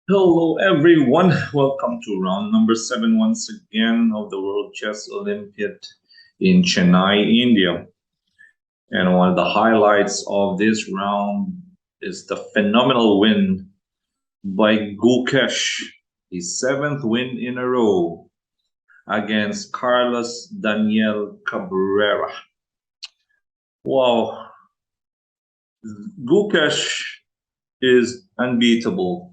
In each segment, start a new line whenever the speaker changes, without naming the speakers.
Hello, everyone. Welcome to round number 7 once again of the World Chess Olympiad in Chennai, India. And one of the highlights of this round is the phenomenal win by Gukesh, his seventh win in a row against Carlos Daniel Cabrera. Wow, Gukesh is unbeatable.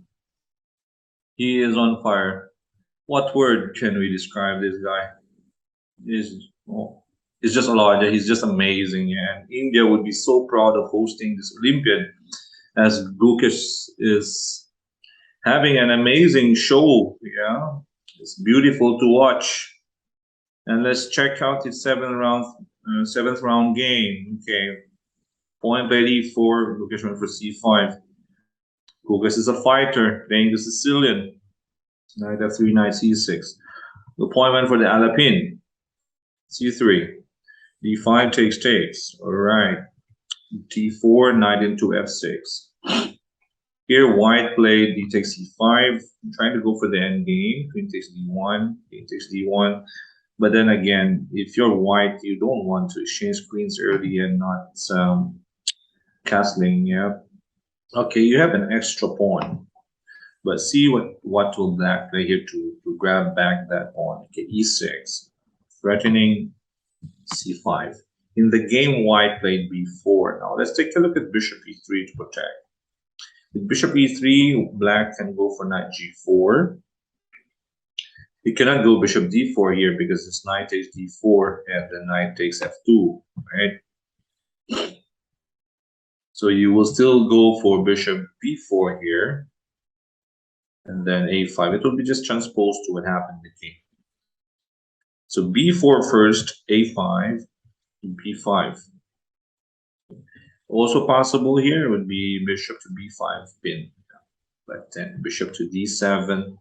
He is on fire. What word can we describe this guy? Is oh, it's just a lot. He's just amazing, and India would be so proud of hosting this Olympiad, as Gukesh is having an amazing show. Yeah, it's beautiful to watch. And let's check out his seventh round game. Okay, point by d4. Gukesh went for c5. Gukesh is a fighter playing the Sicilian. Knight f3, knight c6. The point went for the Alapin. c3. d5 takes. All right. d4, knight into f6. Here, white played d takes c5, trying to go for the endgame. Queen takes d1, king takes d1. But then again, if you're white, you don't want to exchange queens early and not castling. Yeah. Okay, you have an extra pawn. But see what will black play here to grab back that pawn. Okay, e6, threatening c5. In the game, white played b4. Now let's take a look at bishop e3 to protect. With bishop e3, black can go for knight g4. He cannot go bishop d4 here because this knight takes d4 and the knight takes f2, right? So you will still go for bishop b4 here, and then a5. It will be just transposed to what happened in the game. So b4 first, a5, b5. Also possible here would be bishop to b5 pin, but then bishop to d7,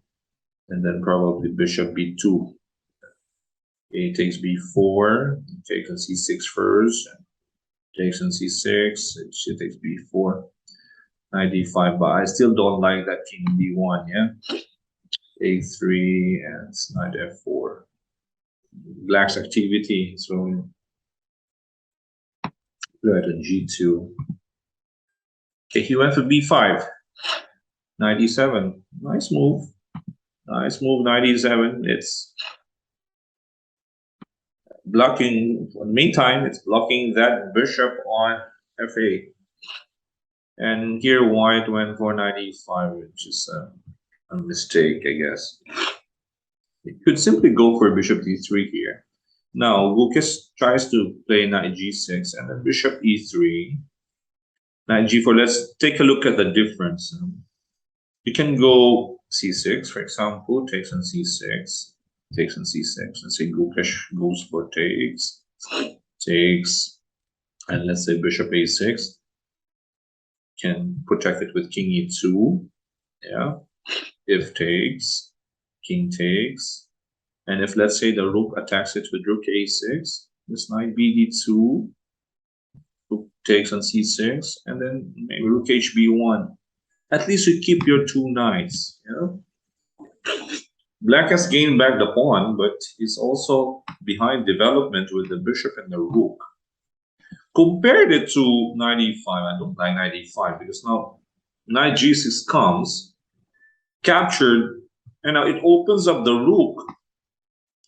and then probably bishop b2. A takes b4, takes on c6 first, takes on c6, she takes b4, knight d5, but I still don't like that king d1, yeah? a3 and knight f4. Black's activity, so right on g2. Okay, he went for b5, knight e7. Nice move. Nice move, knight e7. It's blocking, in the meantime, it's blocking that bishop on f8. And here white went for knight e5, which is a mistake, I guess. It could simply go for bishop d3 here. Now, Gukesh tries to play knight g6 and then bishop e3, knight g4. Let's take a look at the difference. You can go c6, for example, takes on c6, takes on c6. Let's say Gukesh goes for takes, and let's say bishop a6. Can protect it with king e2. Yeah. If takes, king takes. And if, let's say, the rook attacks it with rook a6, this knight bd2, rook takes on c6, and then maybe rook hb1. At least you keep your two knights. Yeah? Black has gained back the pawn, but he's also behind development with the bishop and the rook. Compared it to knight e5, I don't like knight e5 because now knight g6 comes, captured, and now it opens up the rook.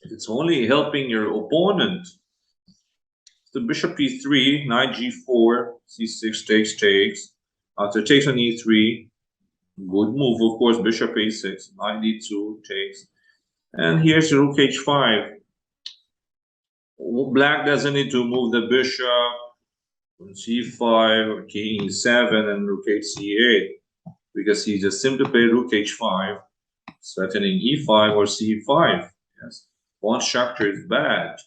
It's only helping your opponent. The bishop e3, knight g4, c6 takes. After takes on e3, good move, of course, bishop a6, knight d2 takes. And here's rook h5. Black doesn't need to move the bishop on c5, king e7, and rook h c8, because he just simply played rook h5, threatening e5 or c5. Yes, pawn structure is bad.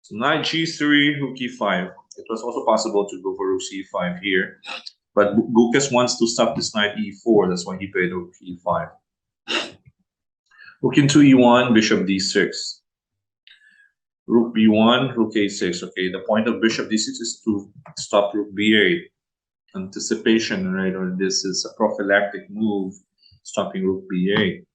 So knight g3, rook e5. It was also possible to go for rook c5 here, but Gukesh wants to stop this knight e4. That's why he played rook e5. Rook into e1, bishop d6. Rook b1, rook a6. Okay, the point of bishop d6 is to stop rook b8. anticipation, right? Or this is a prophylactic move, stopping rook b8.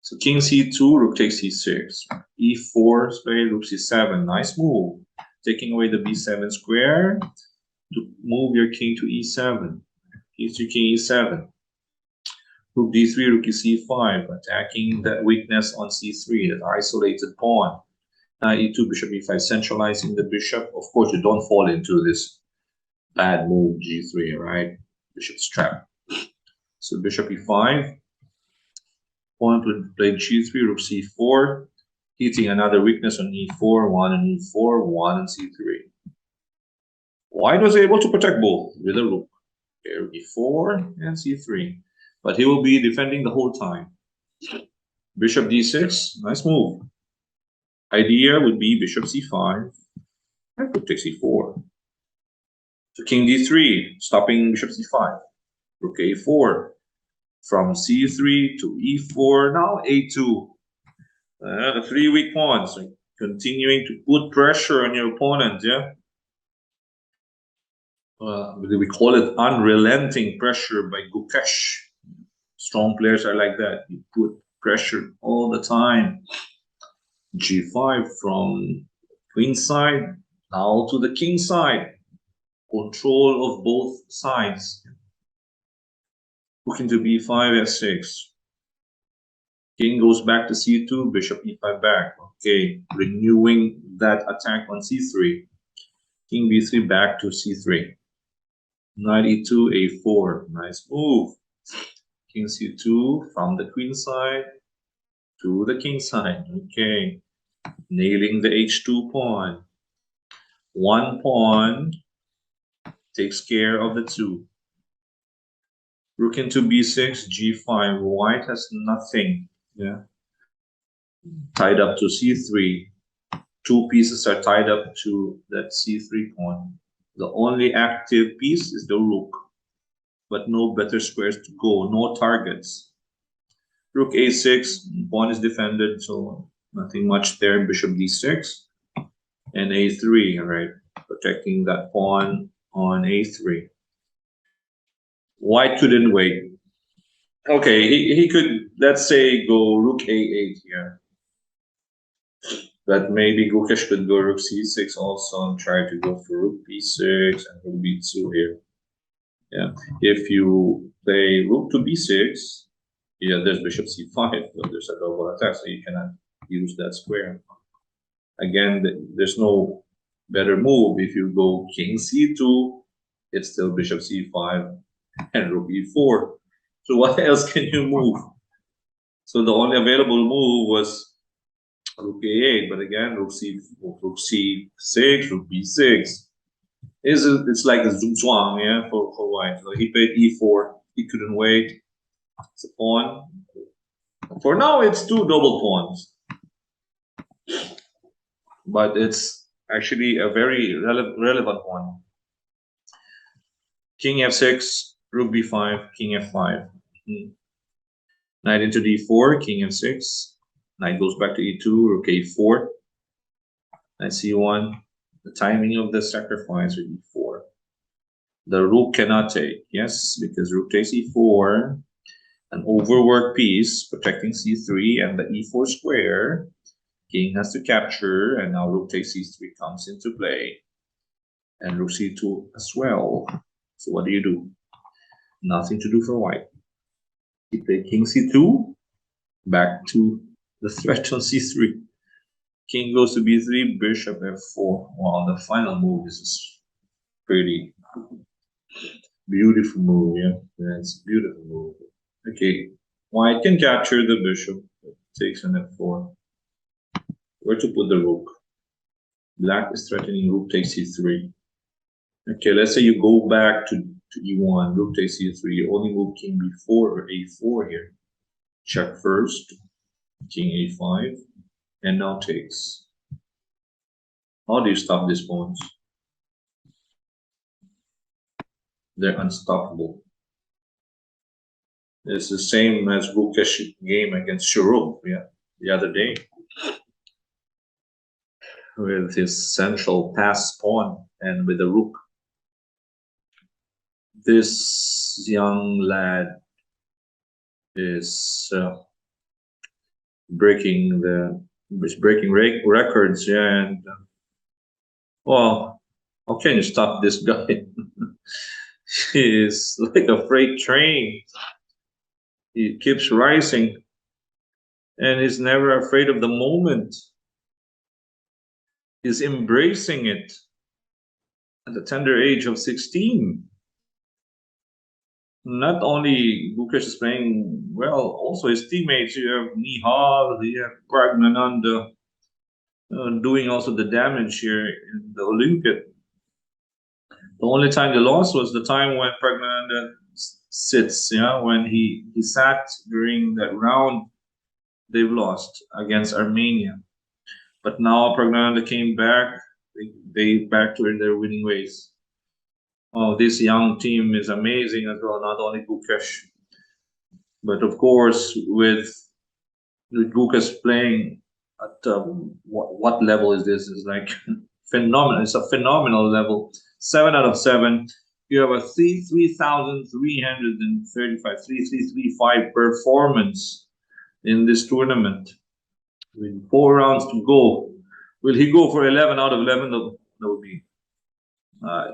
So king c2, rook takes c6, e4, spade, rook c7. Nice move. Taking away the b7 square to move your king to e7. E3, king e7. Rook d3, rook c5, attacking that weakness on c3, that isolated pawn. Knight e2, bishop e5, centralizing the bishop. Of course, you don't fall into this bad move g3, right? Bishop's trap. So bishop e5, pawn played g3, rook c4, hitting another weakness on e4, one on e4, one on c3. White was able to protect both with a rook. Okay, rook e4 and c3. But he will be defending the whole time. Bishop d6, nice move. Idea would be bishop c5, and rook takes e4. So king d3, stopping bishop c5. Rook a4. From c3 to e4, now a2. The three weak pawns, continuing to put pressure on your opponent, yeah? We call it unrelenting pressure by Gukesh. Strong players are like that. You put pressure all the time. g5 from queen side now to the king side. Control of both sides. Rook into b5, f6. King goes back to c2, bishop e5 back. Okay, renewing that attack on c3. King b3 back to c3. Knight e2, a4. Nice move. King c2 from the queen side to the king side. Okay, nailing the h2 pawn. One pawn takes care of the two. Rook into b6, g5. White has nothing. Yeah, tied up to c3. Two pieces are tied up to that c3 pawn. The only active piece is the rook, but no better squares to go, no targets. Rook a6, pawn is defended, so nothing much there. Bishop d6 and a3, all right, protecting that pawn on a3. White couldn't wait. Okay, he could, let's say, go rook a8 here. But maybe Gukesh could go rook c6 also and try to go for rook b6 and rook b2 here. Yeah, if you play rook to b6, yeah, there's bishop c5, so there's a double attack, so you cannot use that square. Again, there's no better move. If you go king c2, it's still bishop c5 and rook e4. So what else can you move? So the only available move was rook a8, but again, rook c6, rook b6. It's like a zugzwang, yeah, for white. So he played e4. He couldn't wait. It's a pawn. For now, it's two double pawns, but it's actually a very relevant one. King f6, rook b5, king f5. Knight into d4, king f6. Knight goes back to e2, rook a4. Knight c1. The timing of the sacrifice with e4. The rook cannot take, yes, because rook takes e4. An overworked piece protecting c3 and the e4 square. King has to capture, and now rook takes c3 comes into play. And rook c2 as well. So what do? Nothing to do for white. He played king c2, back to the threat on c3. King goes to b3, bishop f4. Wow, the final move is pretty beautiful move, yeah? That's a beautiful move. Okay, white can capture the bishop, takes an f4. Where to put the rook? Black is threatening rook takes c3. Okay, let's say you go back to e1, rook takes c3. You only move king b4 or a4 here. Check first, king a5, and now takes. How do you stop these pawns? They're unstoppable. It's the same as Gukesh game against Shurov, yeah, the other day, with his central pass pawn and with the rook. This young lad is breaking records, yeah, and well, how can you stop this guy? He is like a freight train. He keeps rising, and he's never afraid of the moment. He's embracing it at the tender age of 16. Not only Gukesh is playing well, also his teammates. You have Nihal, you have Pragnananda doing also the damage here in the Olympiad. The only time they lost was the time when Pragnananda sits, when he sat during that round. They've lost against Armenia. But now Pragnananda came back. They back to their winning ways. Oh, this young team is amazing as well. Not only Gukesh, but of course with Gukesh playing at what level is this? It's like phenomenal. It's a phenomenal level. 7 out of 7. You have a 3,335, 3,335 performance in this tournament with 4 rounds to go. Will he go for 11 out of 11? That would be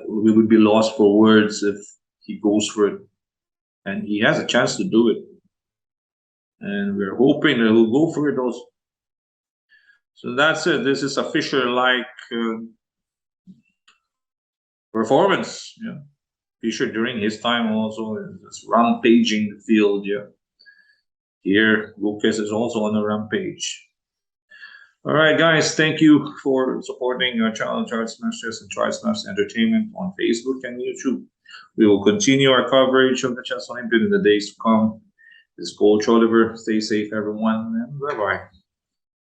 we would be lost for words if he goes for it, and he has a chance to do it. And we're hoping that he'll go for it also. So that's it. This is a Fisher-like performance. Yeah, Fisher during his time also is rampaging the field. Yeah, here Lucas is also on a rampage. All right, guys, thank you for supporting our channel, Chart Smashers and Chart Smash Entertainment on Facebook and YouTube. We will continue our coverage of the Chess Olympiad in the days to come. This is Coach Oliver. Stay safe, everyone, and bye-bye.